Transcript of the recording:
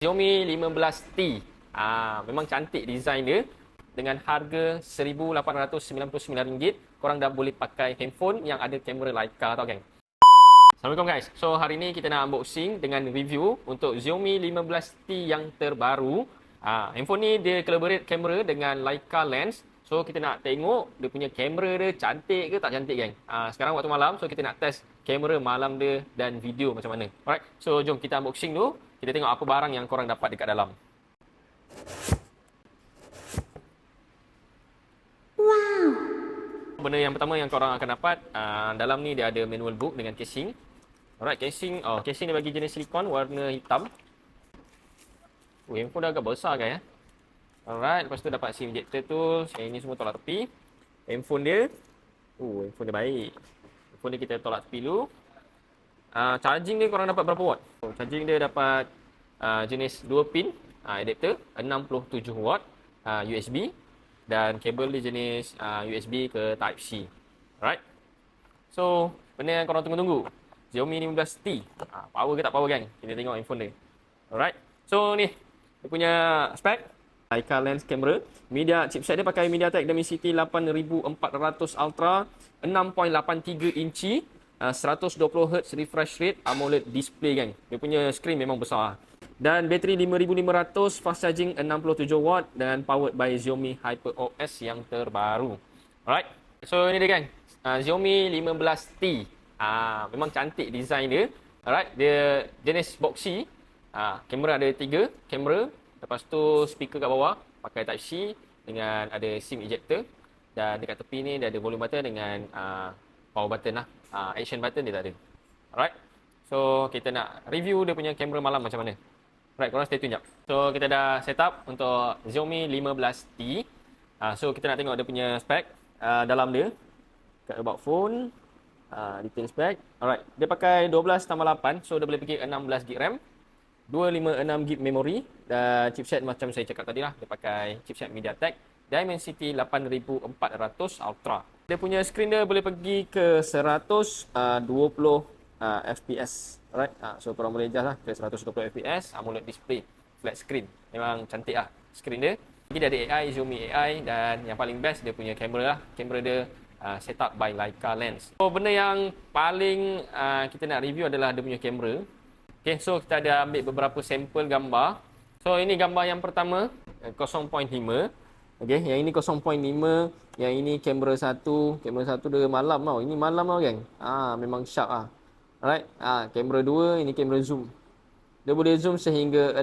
Xiaomi 15T. Memang cantik design dia. Dengan harga RM1,899, korang dah boleh pakai handphone yang ada kamera Leica tau geng. Assalamualaikum guys. So hari ni kita nak unboxing dengan review untuk Xiaomi 15T yang terbaru. Handphone ni dia collaborate kamera dengan Leica lens. So kita nak tengok dia punya kamera dia cantik ke tak cantik geng. Sekarang waktu malam, so kita nak test kamera malam dia dan video macam mana. Alright. So jom kita unboxing dulu. Kita tengok apa barang yang korang dapat dekat dalam. Wow. Benda yang pertama yang korang akan dapat, dalam ni dia ada manual book dengan casing. Alright, casing dia bagi jenis silikon warna hitam. Handphone dah agak besar guys. Alright, lepas tu dapat SIM ejector tu. Yang ini semua tolak tepi. Handphone dia, handphone dia baik. Handphone dia kita tolak tepi dulu. Charging dia korang dapat berapa watt? Charging dia dapat jenis 2 pin adapter 67 watt USB, dan kabel dia jenis USB ke Type-C. Alright. So, benda yang korang tunggu-tunggu, Xiaomi 15T. Power ke tak power kan? Kita tengok handphone dia. Alright. So, ni dia punya spek. Leica lens camera. Media chipset dia pakai MediaTek Dimensity 8400 Ultra, 6.83 inci, 120Hz refresh rate, AMOLED display kan. Dia punya screen memang besar. Dan bateri 5500, fast charging 67 watt, dan powered by Xiaomi HyperOS yang terbaru. Alright. So ini dia kan. Xiaomi 15T. Memang cantik design dia. Alright. Dia jenis boxy. Kamera ada 3 kamera. Lepas tu speaker kat bawah pakai Type-C dengan ada SIM ejector, dan dekat tepi ni dia ada volume button dengan power button lah. Action button dia tak ada. Alright. So kita nak review dia punya kamera malam macam mana. Alright, korang stay tune jap. So kita dah set up untuk Xiaomi 15T. So kita nak tengok dia punya spek dalam dia. Kat about phone, detail spek. Alright, dia pakai 12/8, so dia boleh pergi 16GB RAM, 256GB memory, dan chipset macam saya cakap tadi lah, dia pakai chipset MediaTek Dimensity 8400 Ultra. Dia punya screen dia boleh pergi ke 120 FPS. Alright. So korang boleh adjust lah ke 120 FPS, AMOLED display, flat screen. Memang cantik lah screen dia. Lagi dia ada AI, Xiaomi AI, dan yang paling best dia punya kamera lah. Kamera dia set up by Leica lens. So benda yang paling kita nak review adalah dia punya kamera. Okay, so kita ada ambil beberapa sampel gambar. So ini gambar yang pertama 0.5. Okay, yang ini 0.5, yang ini kamera 1. Kamera 1 dia malam tau. Ini malam tau geng. Memang sharp lah. Alright. Kamera 2, ini kamera zoom. Dia boleh zoom sehingga